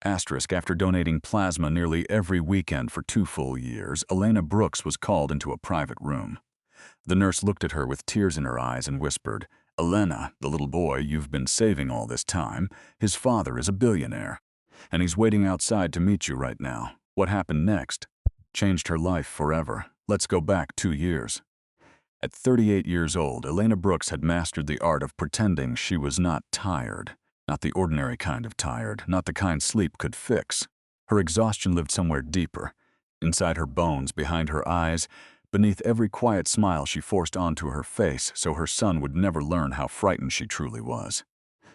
After donating plasma nearly every weekend for 2 full years, Elena Brooks was called into a private room. The nurse looked at her with tears in her eyes and whispered, "Elena, the little boy you've been saving all this time, his father is a billionaire. And he's waiting outside to meet you right now. What happened next changed her life forever. Let's go back 2 years." At 38 years old, Elena Brooks had mastered the art of pretending she was not tired. Not the ordinary kind of tired, not the kind sleep could fix. Her exhaustion lived somewhere deeper, inside her bones, behind her eyes, beneath every quiet smile she forced onto her face so her son would never learn how frightened she truly was.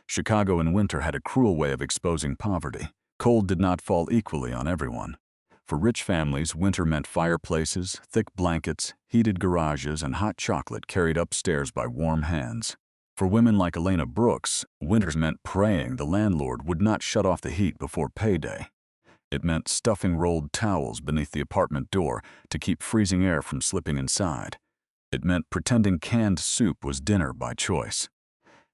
Chicago in winter had a cruel way of exposing poverty. Cold did not fall equally on everyone. For rich families, winter meant fireplaces, thick blankets, heated garages, and hot chocolate carried upstairs by warm hands. For women like Elena Brooks, winters meant praying the landlord would not shut off the heat before payday. It meant stuffing rolled towels beneath the apartment door to keep freezing air from slipping inside. It meant pretending canned soup was dinner by choice.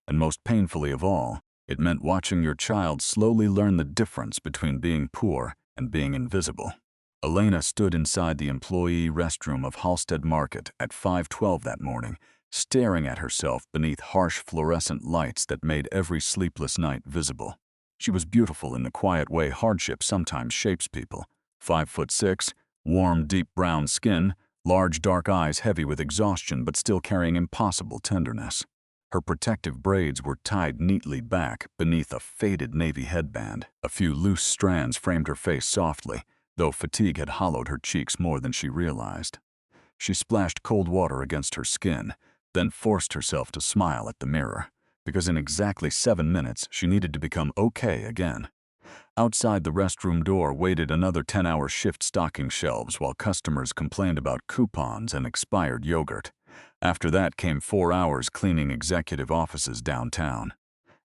And most painfully of all, it meant watching your child slowly learn the difference between being poor and being invisible. Elena stood inside the employee restroom of Halstead Market at 5:12 that morning, staring at herself beneath harsh fluorescent lights that made every sleepless night visible. She was beautiful in the quiet way hardship sometimes shapes people. 5'6", warm, deep brown skin, large dark eyes heavy with exhaustion but still carrying impossible tenderness. Her protective braids were tied neatly back beneath a faded navy headband. A few loose strands framed her face softly, though fatigue had hollowed her cheeks more than she realized. She splashed cold water against her skin, then forced herself to smile at the mirror, because in exactly 7 minutes she needed to become okay again. Outside the restroom door waited another 10-hour shift stocking shelves while customers complained about coupons and expired yogurt. After that came 4 hours cleaning executive offices downtown.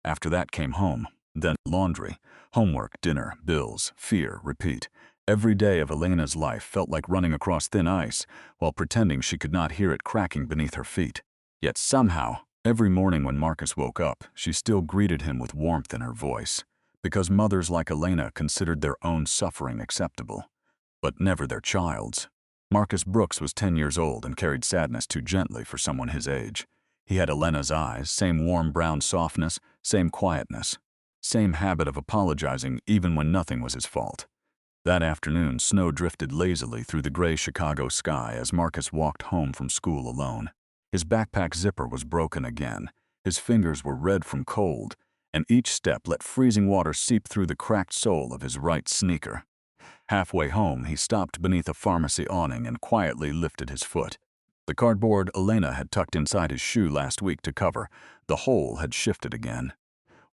After that came home, then laundry, homework, dinner, bills, fear, repeat. Every day of Elena's life felt like running across thin ice while pretending she could not hear it cracking beneath her feet. Yet somehow, every morning when Marcus woke up, she still greeted him with warmth in her voice, because mothers like Elena considered their own suffering acceptable, but never their child's. Marcus Brooks was 10 years old and carried sadness too gently for someone his age. He had Elena's eyes, same warm brown softness, same quietness, same habit of apologizing even when nothing was his fault. That afternoon, snow drifted lazily through the gray Chicago sky as Marcus walked home from school alone. His backpack zipper was broken again, his fingers were red from cold, and each step let freezing water seep through the cracked sole of his right sneaker. Halfway home, he stopped beneath a pharmacy awning and quietly lifted his foot. The cardboard Elena had tucked inside his shoe last week to cover, the hole had shifted again.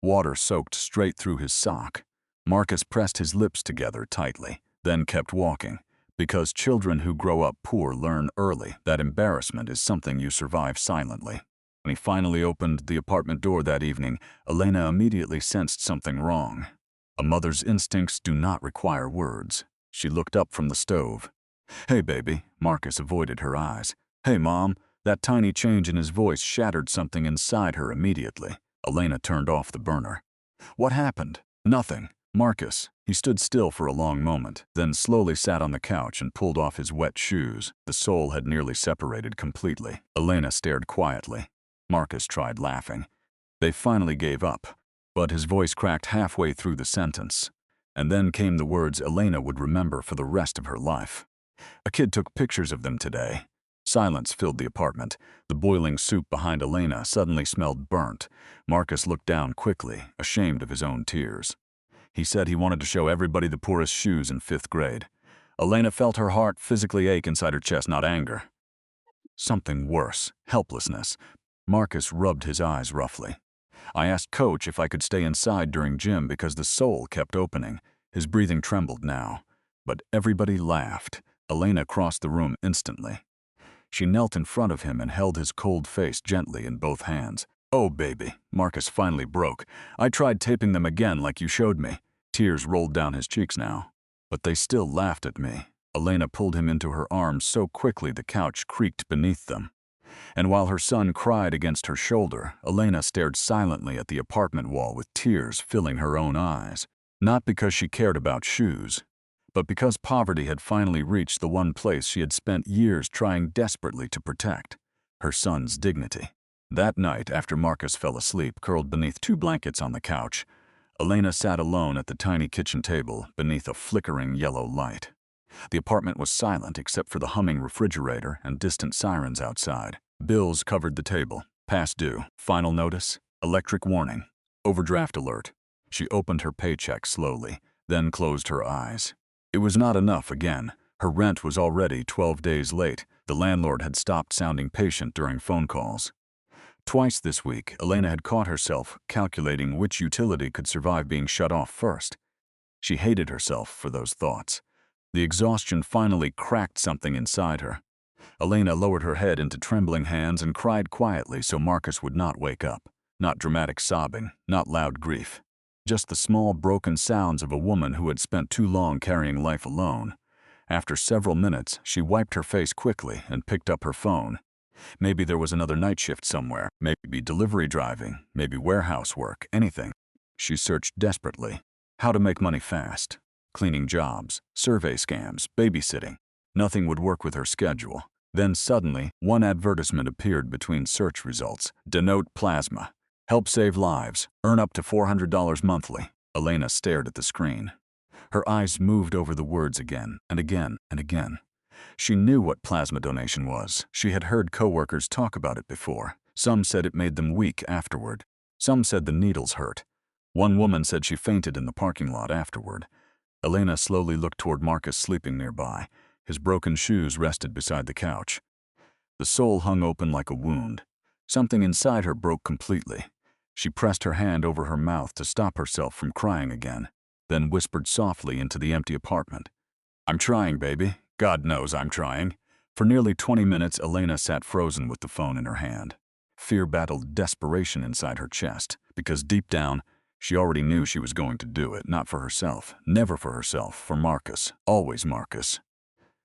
Water soaked straight through his sock. Marcus pressed his lips together tightly, then kept walking, because children who grow up poor learn early that embarrassment is something you survive silently. When he finally opened the apartment door that evening, Elena immediately sensed something wrong. A mother's instincts do not require words. She looked up from the stove. "Hey, baby." Marcus avoided her eyes. "Hey, Mom." That tiny change in his voice shattered something inside her immediately. Elena turned off the burner. "What happened?" "Nothing." Marcus. He stood still for a long moment, then slowly sat on the couch and pulled off his wet shoes. The sole had nearly separated completely. Elena stared quietly. Marcus tried laughing. They finally gave up, but his voice cracked halfway through the sentence. And then came the words Elena would remember for the rest of her life. "A kid took pictures of them today." Silence filled the apartment. The boiling soup behind Elena suddenly smelled burnt. Marcus looked down quickly, ashamed of his own tears. He said he wanted to show everybody the poorest shoes in 5th grade. Elena felt her heart physically ache inside her chest, not anger. Something worse, helplessness. Marcus rubbed his eyes roughly. "I asked Coach if I could stay inside during gym because the sole kept opening." His breathing trembled now. But everybody laughed. Elena crossed the room instantly. She knelt in front of him and held his cold face gently in both hands. "Oh, baby," Marcus finally broke. "I tried taping them again like you showed me." Tears rolled down his cheeks now. "But they still laughed at me." Elena pulled him into her arms so quickly the couch creaked beneath them. And while her son cried against her shoulder, Elena stared silently at the apartment wall with tears filling her own eyes. Not because she cared about shoes, but because poverty had finally reached the one place she had spent years trying desperately to protect: her son's dignity. That night, after Marcus fell asleep curled beneath 2 blankets on the couch, Elena sat alone at the tiny kitchen table beneath a flickering yellow light. The apartment was silent except for the humming refrigerator and distant sirens outside. Bills covered the table. Past due, final notice, electric warning, overdraft alert. She opened her paycheck slowly, then closed her eyes. It was not enough again. Her rent was already 12 days late. The landlord had stopped sounding patient during phone calls. Twice this week, Elena had caught herself calculating which utility could survive being shut off first. She hated herself for those thoughts. The exhaustion finally cracked something inside her. Elena lowered her head into trembling hands and cried quietly so Marcus would not wake up. Not dramatic sobbing, not loud grief. Just the small, broken sounds of a woman who had spent too long carrying life alone. After several minutes, she wiped her face quickly and picked up her phone. Maybe there was another night shift somewhere, maybe delivery driving, maybe warehouse work, anything. She searched desperately. How to make money fast. Cleaning jobs, survey scams, babysitting. Nothing would work with her schedule. Then suddenly, one advertisement appeared between search results. Denote plasma. Help save lives. Earn up to $400 monthly. Elena stared at the screen. Her eyes moved over the words again and again and again. She knew what plasma donation was. She had heard coworkers talk about it before. Some said it made them weak afterward. Some said the needles hurt. One woman said she fainted in the parking lot afterward. Elena slowly looked toward Marcus sleeping nearby. His broken shoes rested beside the couch. The soul hung open like a wound. Something inside her broke completely. She pressed her hand over her mouth to stop herself from crying again, then whispered softly into the empty apartment. "I'm trying, baby. God knows I'm trying." For nearly 20 minutes, Elena sat frozen with the phone in her hand. Fear battled desperation inside her chest, because deep down, she already knew she was going to do it, not for herself, never for herself, for Marcus, always Marcus.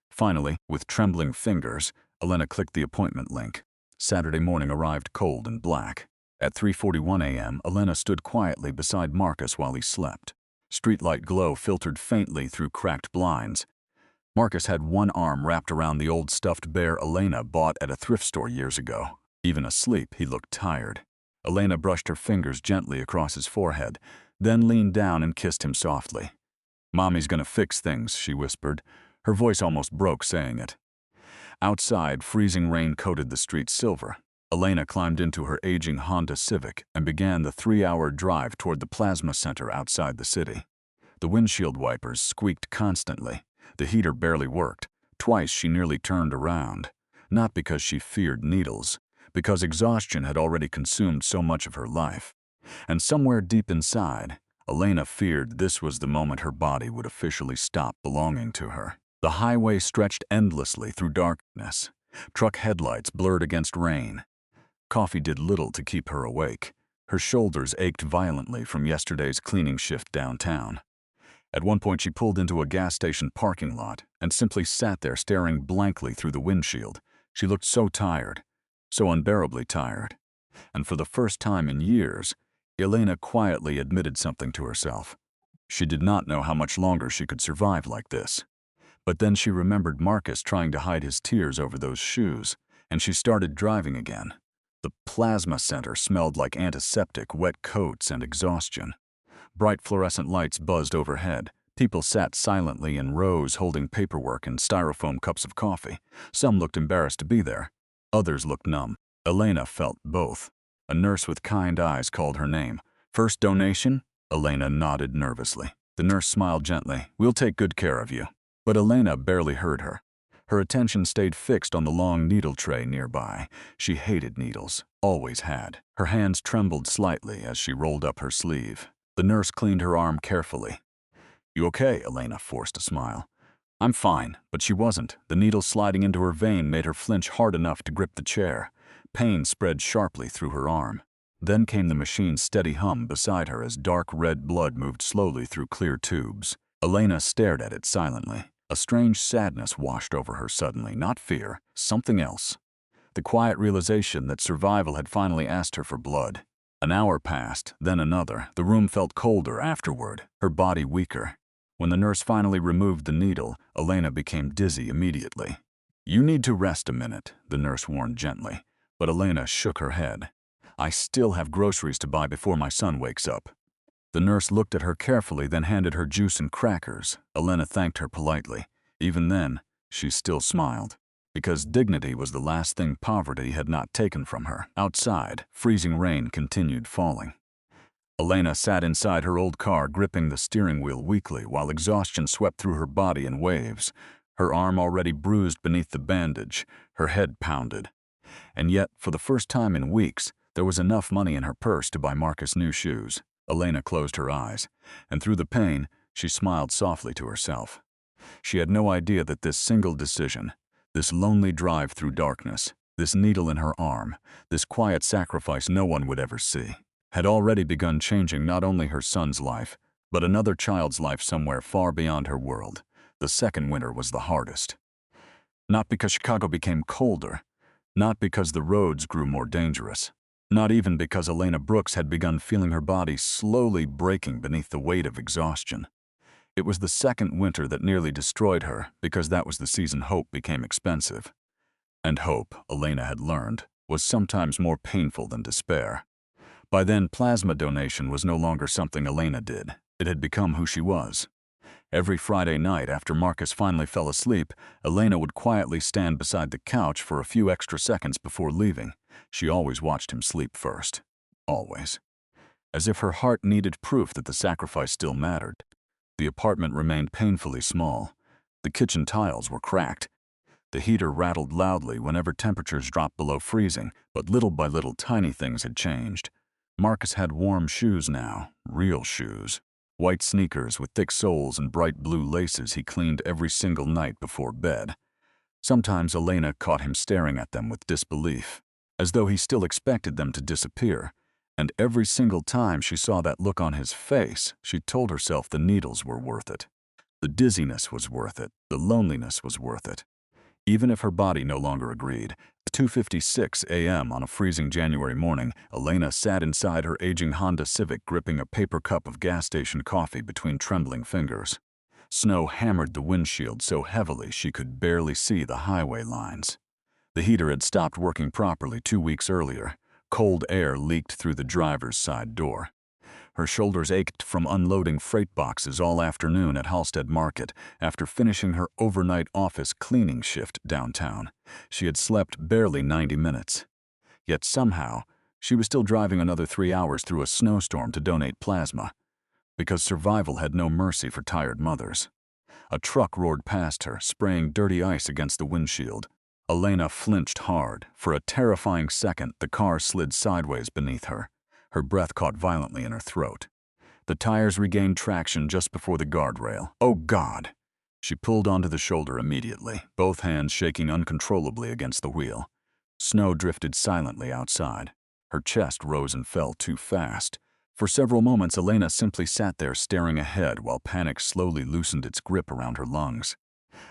Finally, with trembling fingers, Elena clicked the appointment link. Saturday morning arrived cold and black. At 3:41 a.m., Elena stood quietly beside Marcus while he slept. Streetlight glow filtered faintly through cracked blinds. Marcus had one arm wrapped around the old stuffed bear Elena bought at a thrift store years ago. Even asleep, he looked tired. Elena brushed her fingers gently across his forehead, then leaned down and kissed him softly. "Mommy's gonna fix things," she whispered. Her voice almost broke saying it. Outside, freezing rain coated the streets silver. Elena climbed into her aging Honda Civic and began the 3-hour drive toward the plasma center outside the city. The windshield wipers squeaked constantly. The heater barely worked. Twice she nearly turned around. Not because she feared needles, because exhaustion had already consumed so much of her life. And somewhere deep inside, Elena feared this was the moment her body would officially stop belonging to her. The highway stretched endlessly through darkness. Truck headlights blurred against rain. Coffee did little to keep her awake. Her shoulders ached violently from yesterday's cleaning shift downtown. At one point, she pulled into a gas station parking lot and simply sat there staring blankly through the windshield. She looked so tired, so unbearably tired. And for the first time in years, Elena quietly admitted something to herself. She did not know how much longer she could survive like this. But then she remembered Marcus trying to hide his tears over those shoes, and she started driving again. The plasma center smelled like antiseptic, wet coats, and exhaustion. Bright fluorescent lights buzzed overhead. People sat silently in rows holding paperwork and styrofoam cups of coffee. Some looked embarrassed to be there. Others looked numb. Elena felt both. A nurse with kind eyes called her name. "First donation?" Elena nodded nervously. The nurse smiled gently. "We'll take good care of you." But Elena barely heard her. Her attention stayed fixed on the long needle tray nearby. She hated needles, always had. Her hands trembled slightly as she rolled up her sleeve. The nurse cleaned her arm carefully. "You okay?" Elena forced a smile. "I'm fine," but she wasn't. The needle sliding into her vein made her flinch hard enough to grip the chair. Pain spread sharply through her arm. Then came the machine's steady hum beside her as dark red blood moved slowly through clear tubes. Elena stared at it silently. A strange sadness washed over her suddenly, not fear, something else. The quiet realization that survival had finally asked her for blood. An hour passed, then another. The room felt colder afterward, her body weaker. When the nurse finally removed the needle, Elena became dizzy immediately. "You need to rest a minute," the nurse warned gently, but Elena shook her head. "I still have groceries to buy before my son wakes up." The nurse looked at her carefully, then handed her juice and crackers. Elena thanked her politely. Even then, she still smiled, because dignity was the last thing poverty had not taken from her. Outside, freezing rain continued falling. Elena sat inside her old car, gripping the steering wheel weakly while exhaustion swept through her body in waves. Her arm already bruised beneath the bandage, her head pounded. And yet, for the first time in weeks, there was enough money in her purse to buy Marcus new shoes. Elena closed her eyes, and through the pain, she smiled softly to herself. She had no idea that this single decision, this lonely drive through darkness, this needle in her arm, this quiet sacrifice no one would ever see, had already begun changing not only her son's life, but another child's life somewhere far beyond her world. The second winter was the hardest. Not because Chicago became colder, not because the roads grew more dangerous, not even because Elena Brooks had begun feeling her body slowly breaking beneath the weight of exhaustion. It was the second winter that nearly destroyed her, because that was the season hope became expensive. And hope, Elena had learned, was sometimes more painful than despair. By then, plasma donation was no longer something Elena did. It had become who she was. Every Friday night after Marcus finally fell asleep, Elena would quietly stand beside the couch for a few extra seconds before leaving. She always watched him sleep first. Always. As if her heart needed proof that the sacrifice still mattered. The apartment remained painfully small. The kitchen tiles were cracked. The heater rattled loudly whenever temperatures dropped below freezing, but little by little tiny things had changed. Marcus had warm shoes now, real shoes. White sneakers with thick soles and bright blue laces he cleaned every single night before bed. Sometimes Elena caught him staring at them with disbelief, as though he still expected them to disappear. And every single time she saw that look on his face, she told herself the needles were worth it. The dizziness was worth it. The loneliness was worth it. Even if her body no longer agreed. At 2:56 a.m. on a freezing January morning, Elena sat inside her aging Honda Civic gripping a paper cup of gas station coffee between trembling fingers. Snow hammered the windshield so heavily she could barely see the highway lines. The heater had stopped working properly 2 weeks earlier. Cold air leaked through the driver's side door. Her shoulders ached from unloading freight boxes all afternoon at Halstead Market after finishing her overnight office cleaning shift downtown. She had slept barely 90 minutes. Yet somehow, she was still driving another 3 hours through a snowstorm to donate plasma, because survival had no mercy for tired mothers. A truck roared past her, spraying dirty ice against the windshield. Elena flinched hard. For a terrifying second, the car slid sideways beneath her. Her breath caught violently in her throat. The tires regained traction just before the guardrail. Oh, God! She pulled onto the shoulder immediately, both hands shaking uncontrollably against the wheel. Snow drifted silently outside. Her chest rose and fell too fast. For several moments, Elena simply sat there staring ahead while panic slowly loosened its grip around her lungs.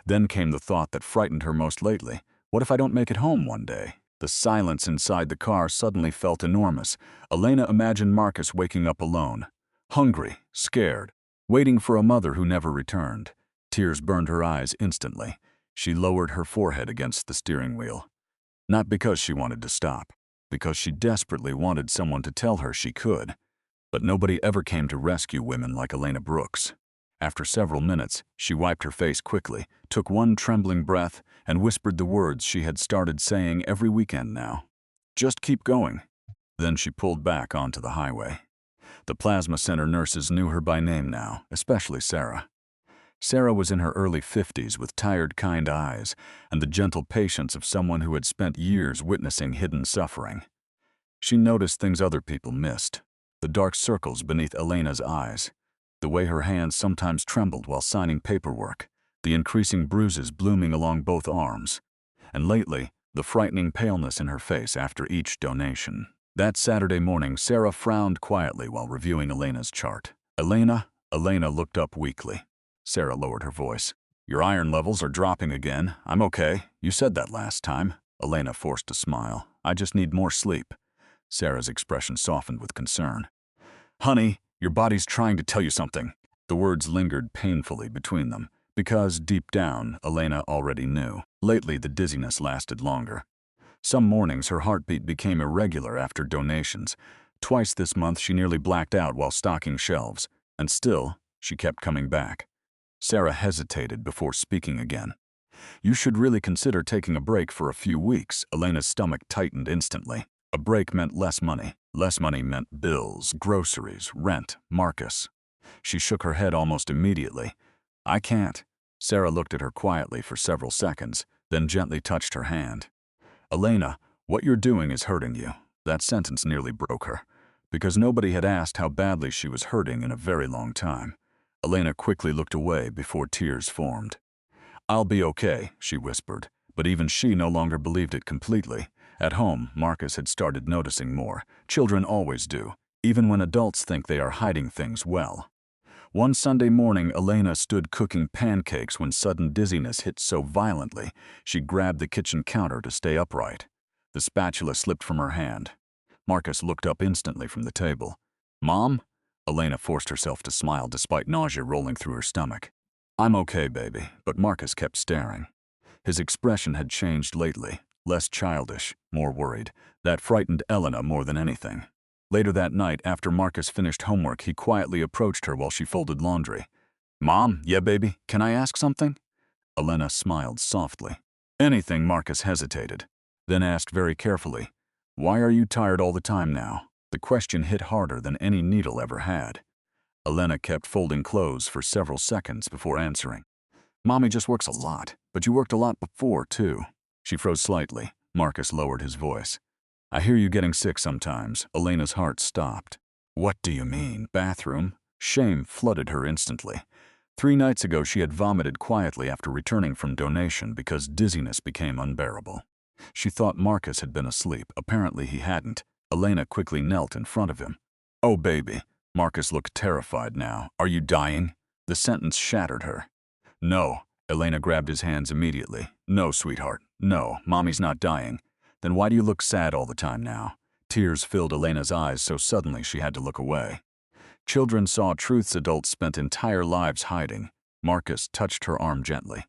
Then came the thought that frightened her most lately. What if I don't make it home one day? The silence inside the car suddenly felt enormous. Elena imagined Marcus waking up alone, hungry, scared, waiting for a mother who never returned. Tears burned her eyes instantly. She lowered her forehead against the steering wheel. Not because she wanted to stop, because she desperately wanted someone to tell her she could. But nobody ever came to rescue women like Elena Brooks. After several minutes, she wiped her face quickly, took one trembling breath, and whispered the words she had started saying every weekend now. Just keep going. Then she pulled back onto the highway. The plasma center nurses knew her by name now, especially Sarah. Sarah was in her early 50s with tired, kind eyes and the gentle patience of someone who had spent years witnessing hidden suffering. She noticed things other people missed. The dark circles beneath Elena's eyes, the way her hands sometimes trembled while signing paperwork, the increasing bruises blooming along both arms, and lately, the frightening paleness in her face after each donation. That Saturday morning, Sarah frowned quietly while reviewing Elena's chart. Elena looked up weakly. Sarah lowered her voice. Your iron levels are dropping again. I'm okay. You said that last time. Elena forced a smile. I just need more sleep. Sarah's expression softened with concern. Honey, your body's trying to tell you something. The words lingered painfully between them, because deep down, Elena already knew. Lately, the dizziness lasted longer. Some mornings, her heartbeat became irregular after donations. Twice this month, she nearly blacked out while stocking shelves, and still, she kept coming back. Sarah hesitated before speaking again. You should really consider taking a break for a few weeks. Elena's stomach tightened instantly. A break meant less money. Less money meant bills, groceries, rent, Marcus. She shook her head almost immediately. I can't. Sarah looked at her quietly for several seconds, then gently touched her hand. Elena, what you're doing is hurting you. That sentence nearly broke her, because nobody had asked how badly she was hurting in a very long time. Elena quickly looked away before tears formed. I'll be okay, she whispered, but even she no longer believed it completely. At home, Marcus had started noticing more. Children always do, even when adults think they are hiding things well. One Sunday morning, Elena stood cooking pancakes when sudden dizziness hit so violently, she grabbed the kitchen counter to stay upright. The spatula slipped from her hand. Marcus looked up instantly from the table. Mom? Elena forced herself to smile despite nausea rolling through her stomach. I'm okay, baby, but Marcus kept staring. His expression had changed lately, less childish, more worried. That frightened Elena more than anything. Later that night, after Marcus finished homework, he quietly approached her while she folded laundry. Mom, yeah, baby, can I ask something? Elena smiled softly. Anything. Marcus hesitated, then asked very carefully, Why are you tired all the time now? The question hit harder than any needle ever had. Elena kept folding clothes for several seconds before answering. Mommy just works a lot, but you worked a lot before, too. She froze slightly. Marcus lowered his voice. I hear you getting sick sometimes. Elena's heart stopped. What do you mean, bathroom? Shame flooded her instantly. 3 nights ago, she had vomited quietly after returning from donation because dizziness became unbearable. She thought Marcus had been asleep. Apparently he hadn't. Elena quickly knelt in front of him. Oh, baby. Marcus looked terrified now. Are you dying? The sentence shattered her. No. Elena grabbed his hands immediately. No, sweetheart. No, Mommy's not dying. Then why do you look sad all the time now? Tears filled Elena's eyes so suddenly she had to look away. Children saw truths adults spent entire lives hiding. Marcus touched her arm gently.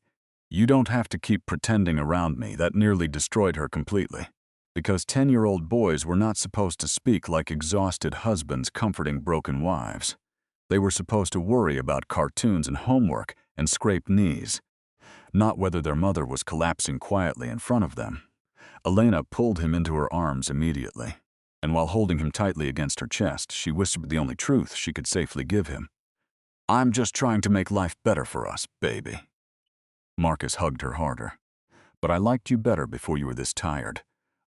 You don't have to keep pretending around me. That nearly destroyed her completely. Because 10-year-old boys were not supposed to speak like exhausted husbands comforting broken wives. They were supposed to worry about cartoons and homework and scraped knees, not whether their mother was collapsing quietly in front of them. Elena pulled him into her arms immediately, and while holding him tightly against her chest, she whispered the only truth she could safely give him. I'm just trying to make life better for us, baby. Marcus hugged her harder. But I liked you better before you were this tired.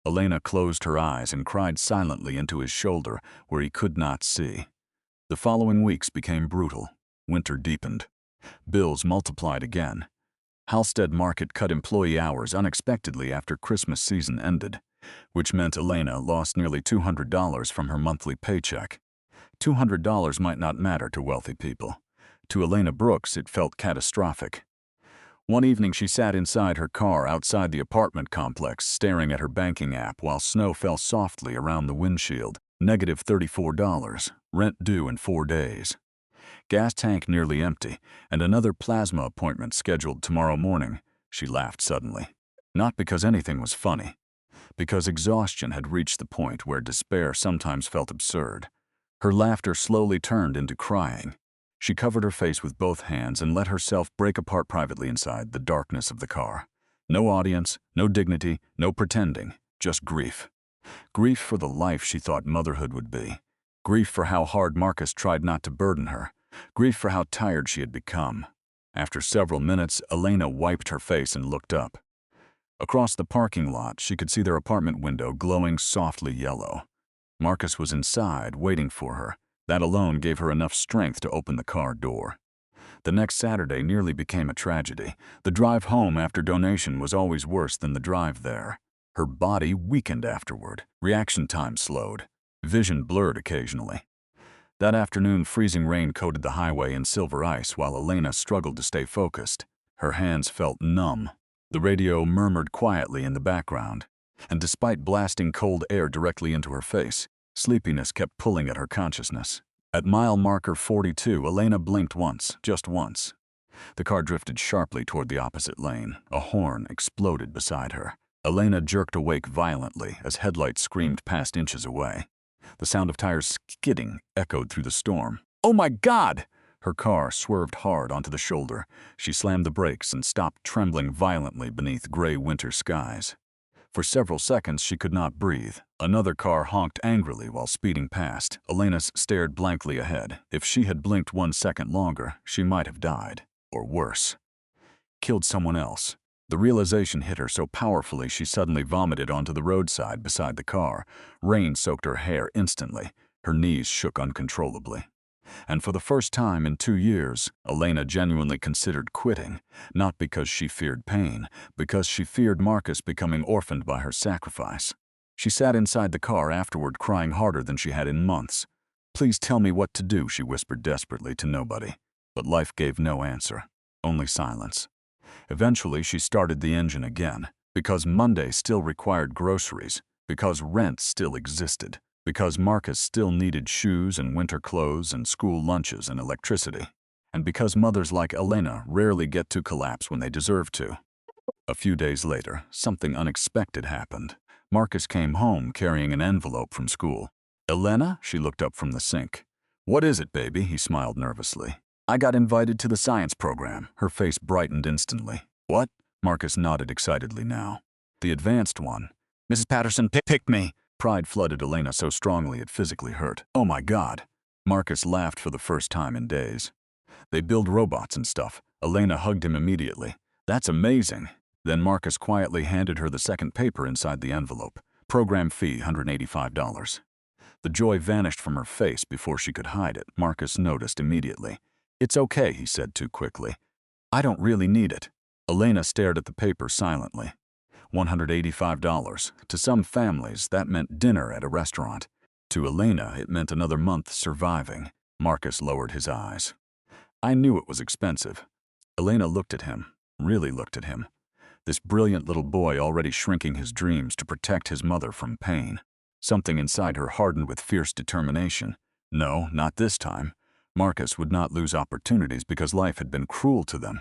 Elena closed her eyes and cried silently into his shoulder where he could not see. The following weeks became brutal. Winter deepened. Bills multiplied again. Halstead Market cut employee hours unexpectedly after Christmas season ended, which meant Elena lost nearly $200 from her monthly paycheck. $200 might not matter to wealthy people. To Elena Brooks, it felt catastrophic. One evening, she sat inside her car outside the apartment complex, staring at her banking app while snow fell softly around the windshield. Negative $34, rent due in 4 days. Gas tank nearly empty, and another plasma appointment scheduled tomorrow morning. She laughed suddenly. Not because anything was funny, because exhaustion had reached the point where despair sometimes felt absurd. Her laughter slowly turned into crying. She covered her face with both hands and let herself break apart privately inside the darkness of the car. No audience, no dignity, no pretending, just grief. Grief for the life she thought motherhood would be. Grief for how hard Marcus tried not to burden her. Grief for how tired she had become. After several minutes, Elena wiped her face and looked up. Across the parking lot, she could see their apartment window glowing softly yellow. Marcus was inside, waiting for her. That alone gave her enough strength to open the car door. The next Saturday nearly became a tragedy. The drive home after donation was always worse than the drive there. Her body weakened afterward. Reaction time slowed. Vision blurred occasionally. That afternoon, freezing rain coated the highway in silver ice while Elena struggled to stay focused. Her hands felt numb. The radio murmured quietly in the background. And despite blasting cold air directly into her face, sleepiness kept pulling at her consciousness. At mile marker 42, Elena blinked once, just once. The car drifted sharply toward the opposite lane. A horn exploded beside her. Elena jerked awake violently as headlights screamed past inches away. The sound of tires skidding echoed through the storm. "Oh my God!" Her car swerved hard onto the shoulder. She slammed the brakes and stopped, trembling violently beneath gray winter skies. For several seconds, she could not breathe. Another car honked angrily while speeding past. Elena stared blankly ahead. If she had blinked 1 second longer, she might have died. Or worse, killed someone else. The realization hit her so powerfully she suddenly vomited onto the roadside beside the car. Rain soaked her hair instantly. Her knees shook uncontrollably. And for the first time in 2 years, Elena genuinely considered quitting, not because she feared pain, because she feared Marcus becoming orphaned by her sacrifice. She sat inside the car afterward, crying harder than she had in months. "Please tell me what to do," she whispered desperately to nobody. But life gave no answer, only silence. Eventually, she started the engine again, because Monday still required groceries, because rent still existed, because Marcus still needed shoes and winter clothes and school lunches and electricity, and because mothers like Elena rarely get to collapse when they deserve to. A few days later, something unexpected happened. Marcus came home carrying an envelope from school. "Elena?" She looked up from the sink. "What is it, baby?" He smiled nervously. "I got invited to the science program." Her face brightened instantly. "What?" Marcus nodded excitedly now. "The advanced one. Mrs. Patterson picked me." Pride flooded Elena so strongly it physically hurt. "Oh my God." Marcus laughed for the first time in days. "They build robots and stuff." Elena hugged him immediately. "That's amazing." Then Marcus quietly handed her the second paper inside the envelope. Program fee, $185. The joy vanished from her face before she could hide it. Marcus noticed immediately. "It's okay," he said too quickly. "I don't really need it." Elena stared at the paper silently. $185. To some families, that meant dinner at a restaurant. To Elena, it meant another month surviving. Marcus lowered his eyes. "I knew it was expensive." Elena looked at him, really looked at him. This brilliant little boy already shrinking his dreams to protect his mother from pain. Something inside her hardened with fierce determination. No, not this time. Marcus would not lose opportunities because life had been cruel to them.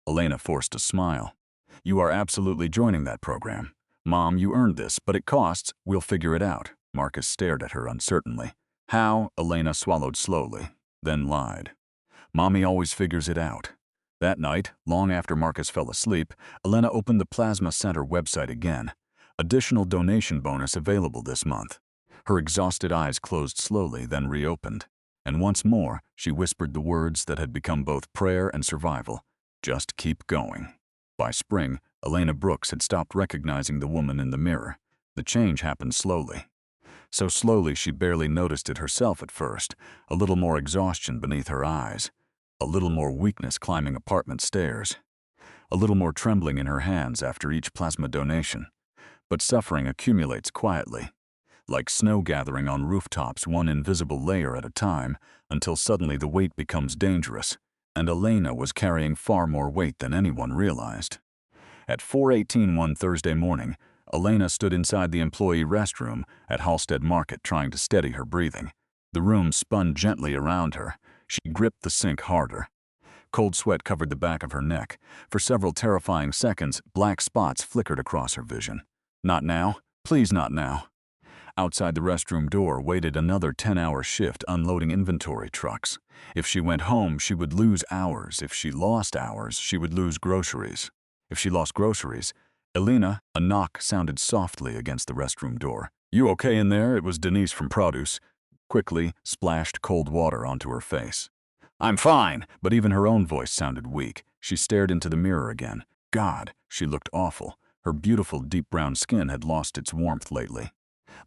Elena forced a smile. "You are absolutely joining that program. Mom, you earned this, but it costs. We'll figure it out." Marcus stared at her uncertainly. "How?" Elena swallowed slowly, then lied. "Mommy always figures it out." That night, long after Marcus fell asleep, Elena opened the Plasma Center website again. Additional donation bonus available this month. Her exhausted eyes closed slowly, then reopened. And once more, she whispered the words that had become both prayer and survival. Just keep going. By spring, Elena Brooks had stopped recognizing the woman in the mirror. The change happened slowly. So slowly she barely noticed it herself at first. A little more exhaustion beneath her eyes. A little more weakness climbing apartment stairs. A little more trembling in her hands after each plasma donation. But suffering accumulates quietly. Like snow gathering on rooftops, one invisible layer at a time, until suddenly the weight becomes dangerous. And Elena was carrying far more weight than anyone realized. At 4:18 one Thursday morning, Elena stood inside the employee restroom at Halstead Market trying to steady her breathing. The room spun gently around her. She gripped the sink harder. Cold sweat covered the back of her neck. For several terrifying seconds, black spots flickered across her vision. Not now. Please not now. Outside the restroom door waited another 10-hour shift unloading inventory trucks. If she went home, she would lose hours. If she lost hours, she would lose groceries. If she lost groceries, Elena, a knock sounded softly against the restroom door. "You okay in there?" It was Denise from Produce. Quickly splashed cold water onto her face. "I'm fine," but even her own voice sounded weak. She stared into the mirror again. God, she looked awful. Her beautiful deep brown skin had lost its warmth lately.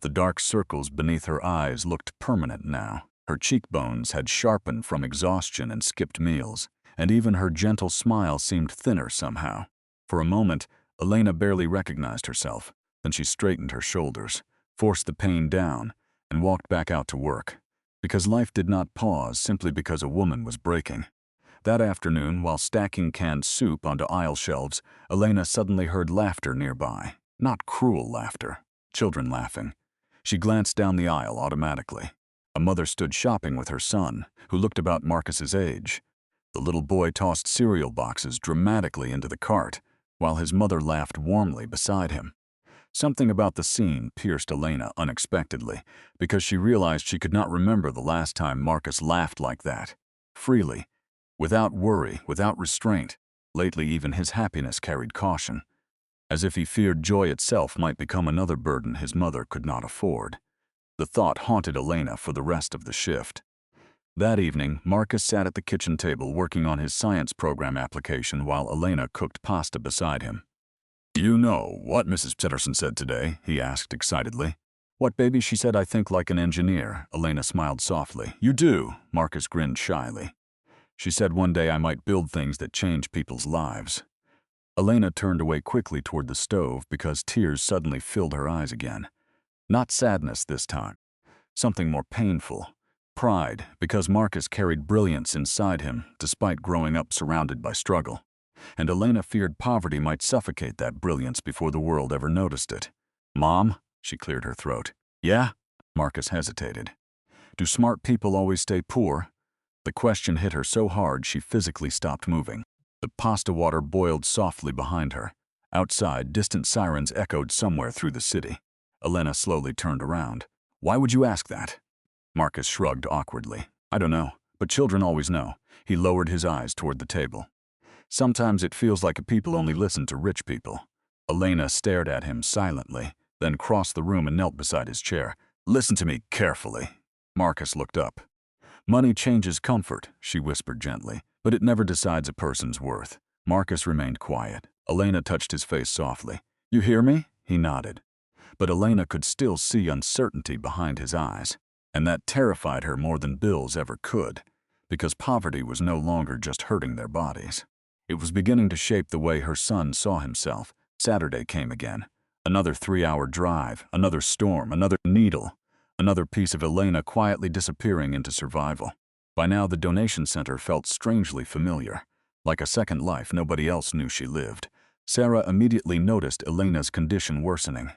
The dark circles beneath her eyes looked permanent now. Her cheekbones had sharpened from exhaustion and skipped meals, and even her gentle smile seemed thinner somehow. For a moment, Elena barely recognized herself. Then she straightened her shoulders, forced the pain down, and walked back out to work. Because life did not pause simply because a woman was breaking. That afternoon, while stacking canned soup onto aisle shelves, Elena suddenly heard laughter nearby. Not cruel laughter. Children laughing. She glanced down the aisle automatically. A mother stood shopping with her son, who looked about Marcus's age. The little boy tossed cereal boxes dramatically into the cart, while his mother laughed warmly beside him. Something about the scene pierced Elena unexpectedly, because she realized she could not remember the last time Marcus laughed like that. Freely, without worry, without restraint. Lately even his happiness carried caution, as if he feared joy itself might become another burden his mother could not afford. The thought haunted Elena for the rest of the shift. That evening, Marcus sat at the kitchen table working on his science program application while Elena cooked pasta beside him. "You know what Mrs. Petterson said today?" he asked excitedly. "What, baby?" She said. "I think like an engineer." Elena smiled softly. "You do?" Marcus grinned shyly. "She said one day I might build things that change people's lives." Elena turned away quickly toward the stove because tears suddenly filled her eyes again. Not sadness this time. Something more painful. Pride, because Marcus carried brilliance inside him despite growing up surrounded by struggle. And Elena feared poverty might suffocate that brilliance before the world ever noticed it. "Mom?" She cleared her throat. "Yeah?" Marcus hesitated. "Do smart people always stay poor?" The question hit her so hard she physically stopped moving. The pasta water boiled softly behind her. Outside, distant sirens echoed somewhere through the city. Elena slowly turned around. "Why would you ask that?" Marcus shrugged awkwardly. "I don't know, but children always know." He lowered his eyes toward the table. "Sometimes it feels like people only listen to rich people." Elena stared at him silently, then crossed the room and knelt beside his chair. "Listen to me carefully." Marcus looked up. "Money changes comfort," she whispered gently, "but it never decides a person's worth." Marcus remained quiet. Elena touched his face softly. "You hear me?" He nodded. But Elena could still see uncertainty behind his eyes, and that terrified her more than bills ever could, because poverty was no longer just hurting their bodies. It was beginning to shape the way her son saw himself. Saturday came again. Another 3-hour drive, another storm, another needle, another piece of Elena quietly disappearing into survival. By now the donation center felt strangely familiar. Like a second life nobody else knew she lived. Sarah immediately noticed Elena's condition worsening.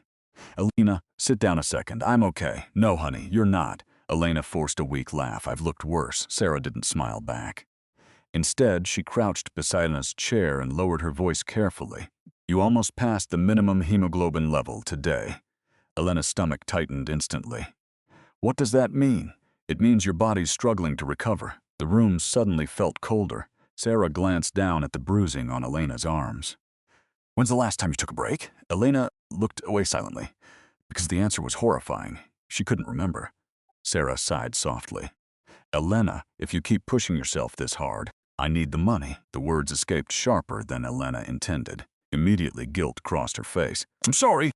"Elena, sit down a second. I'm okay." "No, honey, you're not." Elena forced a weak laugh. "I've looked worse." Sarah didn't smile back. Instead, she crouched beside Elena's chair and lowered her voice carefully. "You almost passed the minimum hemoglobin level today." Elena's stomach tightened instantly. "What does that mean?" "It means your body's struggling to recover." The room suddenly felt colder. Sarah glanced down at the bruising on Elena's arms. "When's the last time you took a break?" Elena looked away silently, because the answer was horrifying. She couldn't remember. Sarah sighed softly. "Elena, if you keep pushing yourself this hard, I need the money." The words escaped sharper than Elena intended. Immediately guilt crossed her face. "I'm sorry."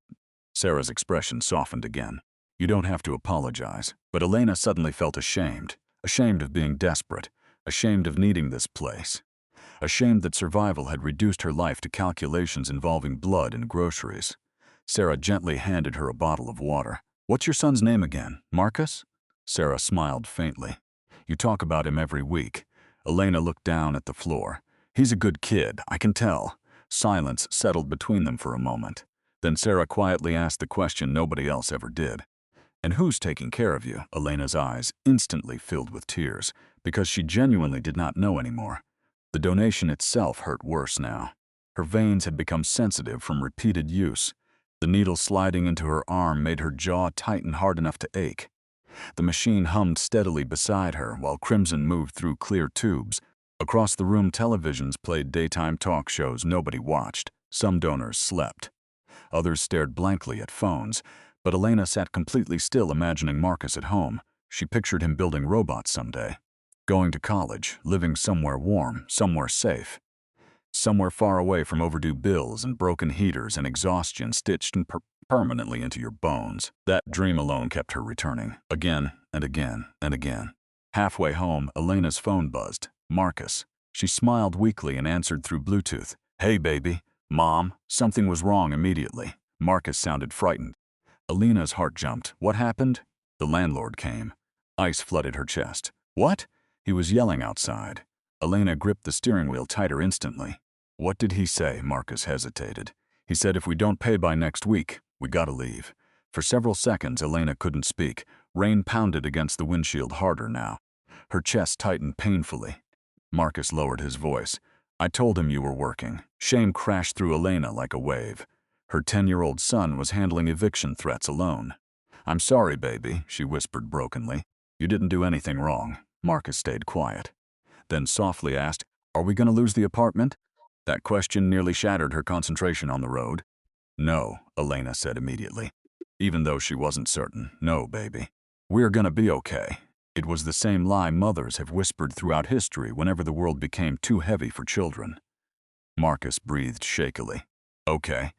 Sarah's expression softened again. "You don't have to apologize." But Elena suddenly felt ashamed. Ashamed of being desperate. Ashamed of needing this place. Ashamed that survival had reduced her life to calculations involving blood and groceries. Sarah gently handed her a bottle of water. "What's your son's name again? Marcus?" Sarah smiled faintly. "You talk about him every week." Elena looked down at the floor. "He's a good kid, I can tell." Silence settled between them for a moment. Then Sarah quietly asked the question nobody else ever did. "And who's taking care of you?" Elena's eyes instantly filled with tears, because she genuinely did not know anymore. The donation itself hurt worse now. Her veins had become sensitive from repeated use. The needle sliding into her arm made her jaw tighten hard enough to ache. The machine hummed steadily beside her while crimson moved through clear tubes. Across the room, televisions played daytime talk shows nobody watched. Some donors slept. Others stared blankly at phones. But Elena sat completely still, imagining Marcus at home. She pictured him building robots someday. Going to college, living somewhere warm, somewhere safe. Somewhere far away from overdue bills and broken heaters and exhaustion stitched permanently into your bones. That dream alone kept her returning, again and again and again. Halfway home, Elena's phone buzzed. Marcus. She smiled weakly and answered through Bluetooth. "Hey, baby." "Mom." Something was wrong immediately. Marcus sounded frightened. Elena's heart jumped. "What happened?" The landlord came. Ice flooded her chest. "What?" He was yelling outside. Elena gripped the steering wheel tighter instantly. "What did he say?" Marcus hesitated. He said if we don't pay by next week, we gotta leave. For several seconds, Elena couldn't speak. Rain pounded against the windshield harder now. Her chest tightened painfully. Marcus lowered his voice. I told him you were working. Shame crashed through Elena like a wave. Her 10-year-old son was handling eviction threats alone. I'm sorry, baby, she whispered brokenly. You didn't do anything wrong. Marcus stayed quiet. Then softly asked, Are we gonna lose the apartment? That question nearly shattered her concentration on the road. No, Elena said immediately. Even though she wasn't certain. No, baby. We're gonna be okay. It was the same lie mothers have whispered throughout history whenever the world became too heavy for children. Marcus breathed shakily. Okay.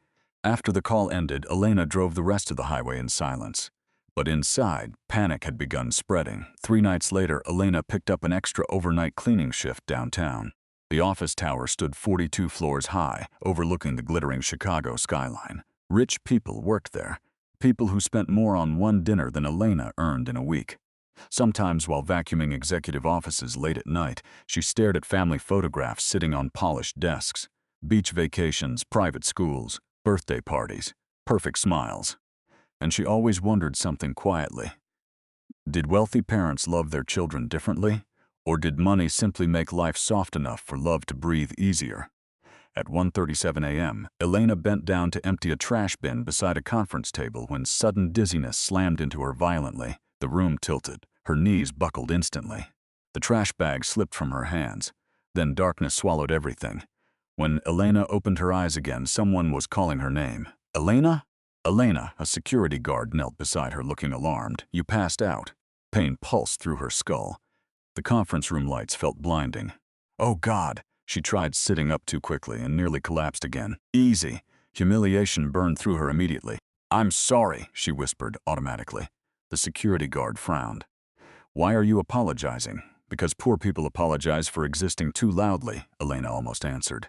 After the call ended, Elena drove the rest of the highway in silence. But inside, panic had begun spreading. 3 nights later, Elena picked up an extra overnight cleaning shift downtown. The office tower stood 42 floors high, overlooking the glittering Chicago skyline. Rich people worked there. People who spent more on one dinner than Elena earned in a week. Sometimes while vacuuming executive offices late at night, she stared at family photographs sitting on polished desks. Beach vacations, private schools, birthday parties, perfect smiles. And she always wondered something quietly. Did wealthy parents love their children differently? Or did money simply make life soft enough for love to breathe easier? At 1:37 a.m., Elena bent down to empty a trash bin beside a conference table when sudden dizziness slammed into her violently. The room tilted. Her knees buckled instantly. The trash bag slipped from her hands. Then darkness swallowed everything. When Elena opened her eyes again, someone was calling her name. Elena? Elena, a security guard knelt beside her looking alarmed. You passed out. Pain pulsed through her skull. The conference room lights felt blinding. Oh God! She tried sitting up too quickly and nearly collapsed again. Easy. Humiliation burned through her immediately. I'm sorry, she whispered automatically. The security guard frowned. Why are you apologizing? Because poor people apologize for existing too loudly, Elena almost answered.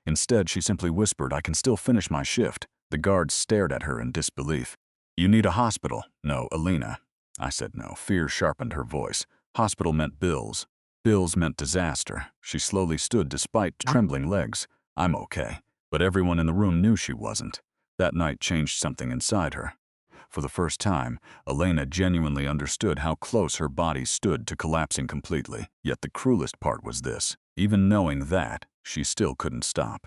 Instead, she simply whispered, I can still finish my shift. The guard stared at her in disbelief. You need a hospital. No, Elena. I said no. Fear sharpened her voice. Hospital meant bills. Bills meant disaster. She slowly stood despite trembling legs. I'm okay. But everyone in the room knew she wasn't. That night changed something inside her. For the first time, Elena genuinely understood how close her body stood to collapsing completely. Yet the cruelest part was this. Even knowing that, she still couldn't stop.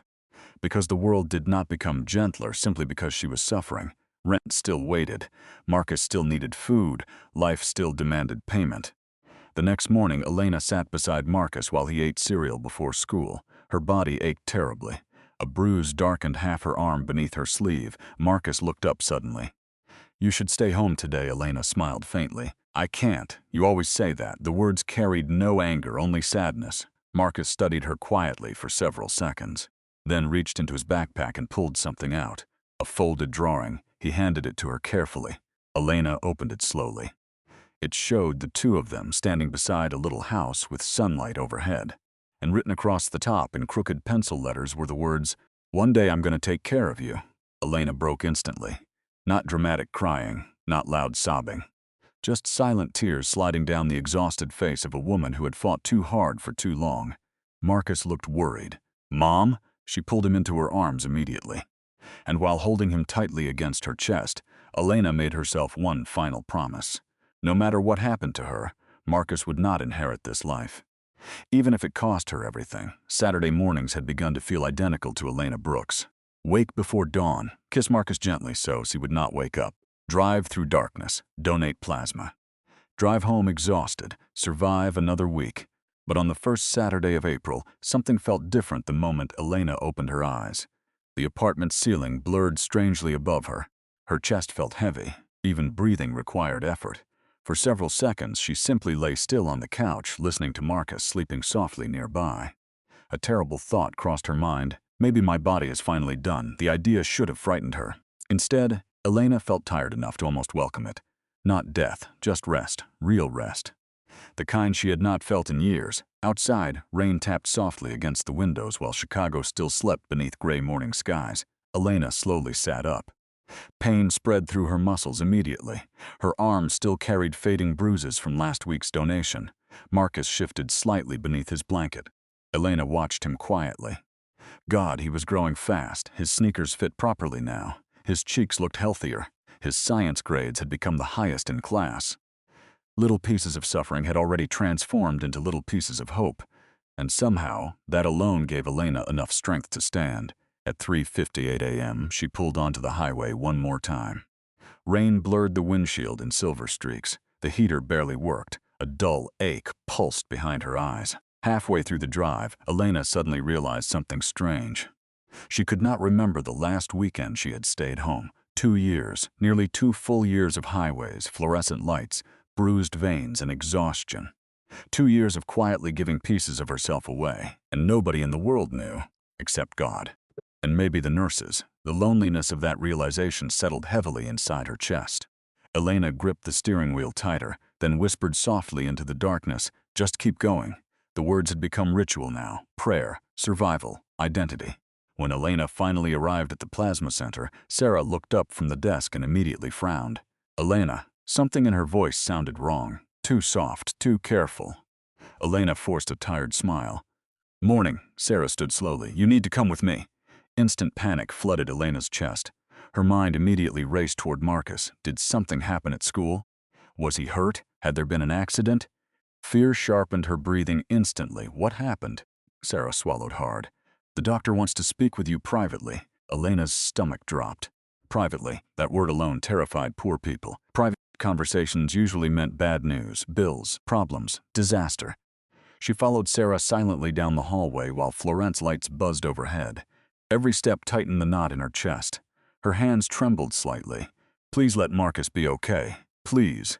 Because the world did not become gentler simply because she was suffering. Rent still waited. Marcus still needed food. Life still demanded payment. The next morning, Elena sat beside Marcus while he ate cereal before school. Her body ached terribly. A bruise darkened half her arm beneath her sleeve. Marcus looked up suddenly. You should stay home today, Elena smiled faintly. I can't. You always say that. The words carried no anger, only sadness. Marcus studied her quietly for several seconds, then reached into his backpack and pulled something out. A folded drawing. He handed it to her carefully. Elena opened it slowly. It showed the two of them standing beside a little house with sunlight overhead. And written across the top in crooked pencil letters were the words, One day I'm going to take care of you. Elena broke instantly. Not dramatic crying, not loud sobbing. Just silent tears sliding down the exhausted face of a woman who had fought too hard for too long. Marcus looked worried. Mom? She pulled him into her arms immediately. And while holding him tightly against her chest, Elena made herself one final promise. No matter what happened to her, Marcus would not inherit this life. Even if it cost her everything, Saturday mornings had begun to feel identical to Elena Brooks. Wake before dawn, kiss Marcus gently so he would not wake up. Drive through darkness, donate plasma. Drive home exhausted, survive another week. But on the first Saturday of April, something felt different the moment Elena opened her eyes. The apartment ceiling blurred strangely above her. Her chest felt heavy. Even breathing required effort. For several seconds, she simply lay still on the couch, listening to Marcus sleeping softly nearby. A terrible thought crossed her mind. Maybe my body is finally done. The idea should have frightened her. Instead, Elena felt tired enough to almost welcome it. Not death, just rest, real rest. The kind she had not felt in years. Outside, rain tapped softly against the windows while Chicago still slept beneath gray morning skies. Elena slowly sat up. Pain spread through her muscles immediately. Her arm still carried fading bruises from last week's donation. Marcus shifted slightly beneath his blanket. Elena watched him quietly. God, he was growing fast. His sneakers fit properly now. His cheeks looked healthier. His science grades had become the highest in class. Little pieces of suffering had already transformed into little pieces of hope. And somehow, that alone gave Elena enough strength to stand. At 3:58 a.m., she pulled onto the highway one more time. Rain blurred the windshield in silver streaks. The heater barely worked. A dull ache pulsed behind her eyes. Halfway through the drive, Elena suddenly realized something strange. She could not remember the last weekend she had stayed home. 2 years, nearly 2 full years of highways, fluorescent lights, bruised veins, and exhaustion. 2 years of quietly giving pieces of herself away, and nobody in the world knew, except God. And maybe the nurses. The loneliness of that realization settled heavily inside her chest. Elena gripped the steering wheel tighter, then whispered softly into the darkness, "Just keep going." The words had become ritual now. Prayer, survival, identity. When Elena finally arrived at the plasma center, Sarah looked up from the desk and immediately frowned. "Elena," something in her voice sounded wrong. Too soft, too careful. Elena forced a tired smile. "Morning," Sarah stood slowly. "You need to come with me." Instant panic flooded Elena's chest. Her mind immediately raced toward Marcus. Did something happen at school? Was he hurt? Had there been an accident? Fear sharpened her breathing instantly. What happened? Sarah swallowed hard. "The doctor wants to speak with you privately." Elena's stomach dropped. Privately. That word alone terrified poor people. Private conversations usually meant bad news, bills, problems, disaster. She followed Sarah silently down the hallway while fluorescent lights buzzed overhead. Every step tightened the knot in her chest. Her hands trembled slightly. "Please let Marcus be okay. Please."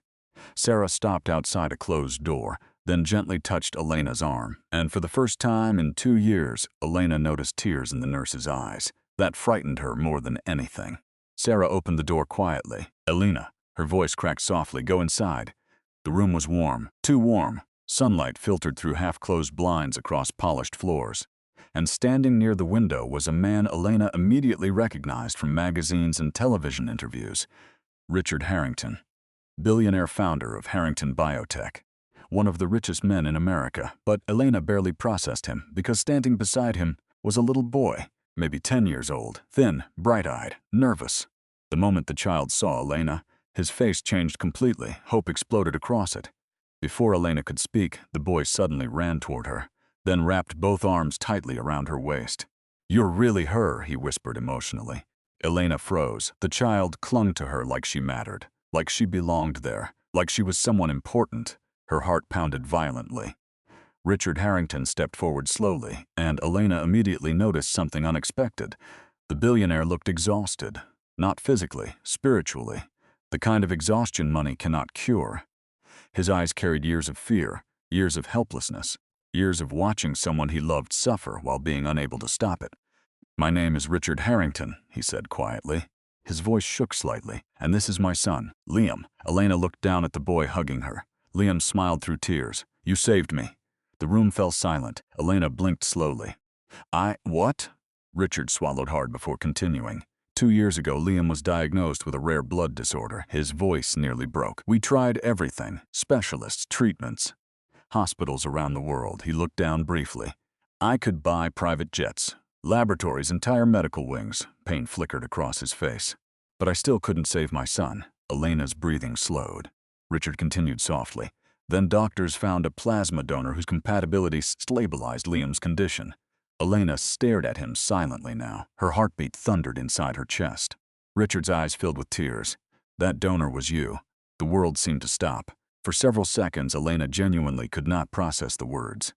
Sarah stopped outside a closed door, then gently touched Elena's arm. And for the first time in 2 years, Elena noticed tears in the nurse's eyes. That frightened her more than anything. Sarah opened the door quietly. "Elena," her voice cracked softly, "go inside." The room was warm, too warm. Sunlight filtered through half-closed blinds across polished floors. And standing near the window was a man Elena immediately recognized from magazines and television interviews. Richard Harrington, billionaire founder of Harrington Biotech. One of the richest men in America, but Elena barely processed him because standing beside him was a little boy, maybe 10 years old, thin, bright-eyed, nervous. The moment the child saw Elena, his face changed completely. Hope exploded across it. Before Elena could speak, the boy suddenly ran toward her, then wrapped both arms tightly around her waist. "You're really her," he whispered emotionally. Elena froze. The child clung to her like she mattered, like she belonged there, like she was someone important. Her heart pounded violently. Richard Harrington stepped forward slowly, and Elena immediately noticed something unexpected. The billionaire looked exhausted, not physically, spiritually, the kind of exhaustion money cannot cure. His eyes carried years of fear, years of helplessness, years of watching someone he loved suffer while being unable to stop it. "My name is Richard Harrington," he said quietly. His voice shook slightly. "And this is my son, Liam." Elena looked down at the boy hugging her. Liam smiled through tears. "You saved me." The room fell silent. Elena blinked slowly. What?" Richard swallowed hard before continuing. 2 years ago, Liam was diagnosed with a rare blood disorder. His voice nearly broke. "We tried everything. Specialists, treatments. Hospitals around the world." He looked down briefly. "I could buy private jets, laboratories, entire medical wings." Pain flickered across his face. "But I still couldn't save my son." Elena's breathing slowed. Richard continued softly. "Then doctors found a plasma donor whose compatibility stabilized Liam's condition." Elena stared at him silently now. Her heartbeat thundered inside her chest. Richard's eyes filled with tears. "That donor was you." The world seemed to stop. For several seconds, Elena genuinely could not process the words.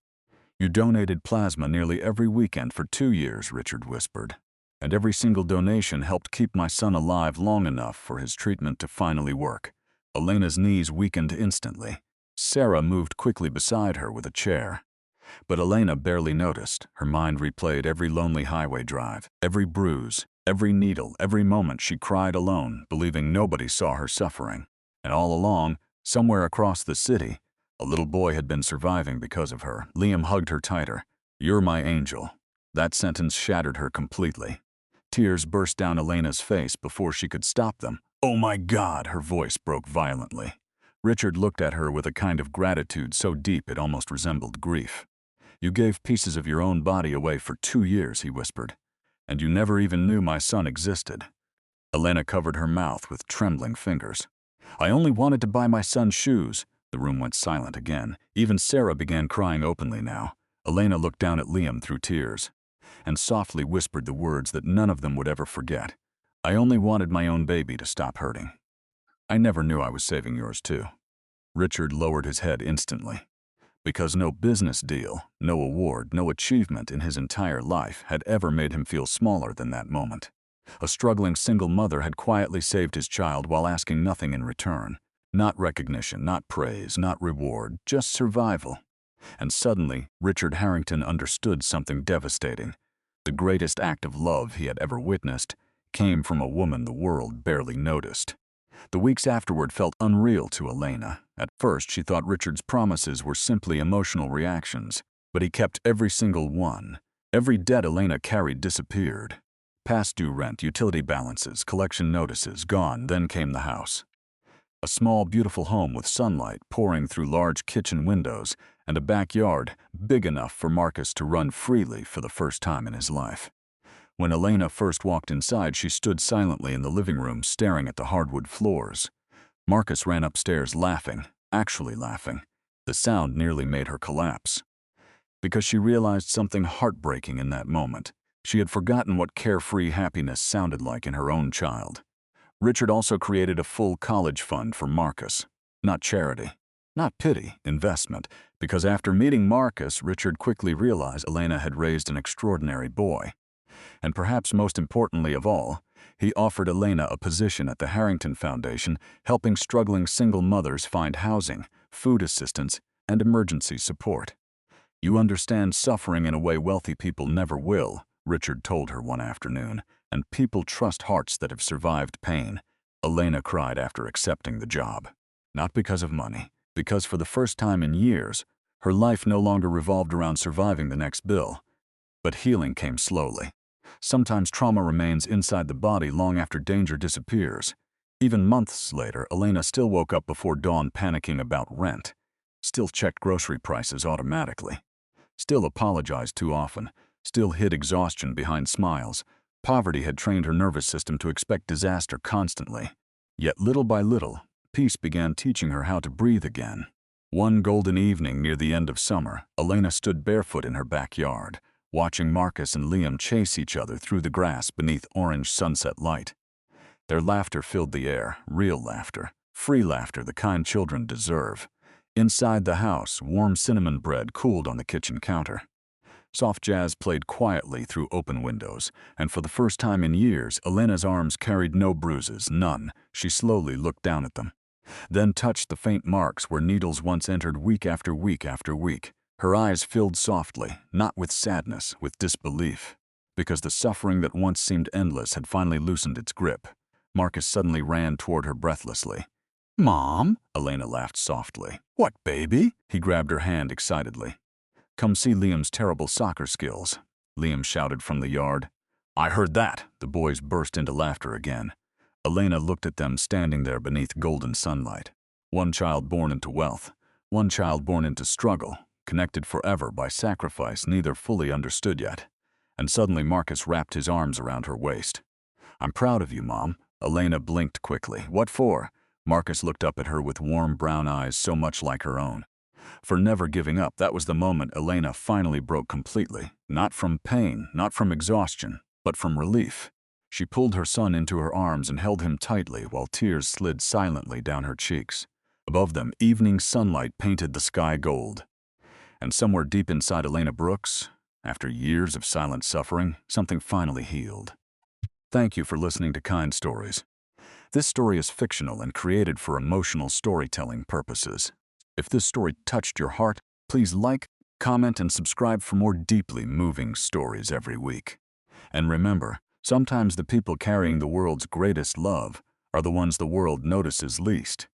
"You donated plasma nearly every weekend for 2 years," Richard whispered. "And every single donation helped keep my son alive long enough for his treatment to finally work." Elena's knees weakened instantly. Sarah moved quickly beside her with a chair. But Elena barely noticed. Her mind replayed every lonely highway drive, every bruise, every needle, every moment she cried alone, believing nobody saw her suffering. And all along, somewhere across the city, a little boy had been surviving because of her. Liam hugged her tighter. "You're my angel." That sentence shattered her completely. Tears burst down Elena's face before she could stop them. "Oh my God!" Her voice broke violently. Richard looked at her with a kind of gratitude so deep it almost resembled grief. You gave pieces of your own body away for 2 years, he whispered. And you never even knew my son existed. Elena covered her mouth with trembling fingers. I only wanted to buy my son shoes. The room went silent again. Even Sarah began crying openly now. Elena looked down at Liam through tears and softly whispered the words that none of them would ever forget. I only wanted my own baby to stop hurting. I never knew I was saving yours too. Richard lowered his head instantly. Because no business deal, no award, no achievement in his entire life had ever made him feel smaller than that moment. A struggling single mother had quietly saved his child while asking nothing in return. Not recognition, not praise, not reward, just survival. And suddenly, Richard Harrington understood something devastating. The greatest act of love he had ever witnessed came from a woman the world barely noticed. The weeks afterward felt unreal to Elena. At first, she thought Richard's promises were simply emotional reactions, but he kept every single one. Every debt Elena carried disappeared. Past due rent, utility balances, collection notices, gone. Then came the house. A small, beautiful home with sunlight pouring through large kitchen windows and a backyard big enough for Marcus to run freely for the first time in his life. When Elena first walked inside, she stood silently in the living room, staring at the hardwood floors. Marcus ran upstairs laughing, actually laughing. The sound nearly made her collapse. Because she realized something heartbreaking in that moment. She had forgotten what carefree happiness sounded like in her own child. Richard also created a full college fund for Marcus. Not charity, not pity, investment. Because after meeting Marcus, Richard quickly realized Elena had raised an extraordinary boy. And perhaps most importantly of all, he offered Elena a position at the Harrington Foundation, helping struggling single mothers find housing, food assistance, and emergency support. You understand suffering in a way wealthy people never will, Richard told her one afternoon, and people trust hearts that have survived pain. Elena cried after accepting the job. Not because of money, because for the first time in years, her life no longer revolved around surviving the next bill. But healing came slowly. Sometimes trauma remains inside the body long after danger disappears. Even months later, Elena still woke up before dawn panicking about rent, still checked grocery prices automatically, still apologized too often, still hid exhaustion behind smiles. Poverty had trained her nervous system to expect disaster constantly. Yet little by little, peace began teaching her how to breathe again. One golden evening near the end of summer, Elena stood barefoot in her backyard, watching Marcus and Liam chase each other through the grass beneath orange sunset light. Their laughter filled the air, real laughter, free laughter the kind children deserve. Inside the house, warm cinnamon bread cooled on the kitchen counter. Soft jazz played quietly through open windows, and for the first time in years, Elena's arms carried no bruises, none. She slowly looked down at them, then touched the faint marks where needles once entered week after week after week. Her eyes filled softly, not with sadness, with disbelief, because the suffering that once seemed endless had finally loosened its grip. Marcus suddenly ran toward her breathlessly. "Mom?" Elena laughed softly. "What, baby?" He grabbed her hand excitedly. "Come see Liam's terrible soccer skills," Liam shouted from the yard. "I heard that." The boys burst into laughter again. Elena looked at them standing there beneath golden sunlight. One child born into wealth, one child born into struggle, connected forever by sacrifice neither fully understood yet. And suddenly Marcus wrapped his arms around her waist. "I'm proud of you, Mom." Elena blinked quickly. "What for?" Marcus looked up at her with warm brown eyes so much like her own. For never giving up. That was the moment Elena finally broke completely. Not from pain, not from exhaustion, but from relief. She pulled her son into her arms and held him tightly while tears slid silently down her cheeks. Above them, evening sunlight painted the sky gold. And somewhere deep inside Elena Brooks, after years of silent suffering, something finally healed. Thank you for listening to Kind Stories. This story is fictional and created for emotional storytelling purposes. If this story touched your heart, please like, comment, and subscribe for more deeply moving stories every week. And remember, sometimes the people carrying the world's greatest love are the ones the world notices least.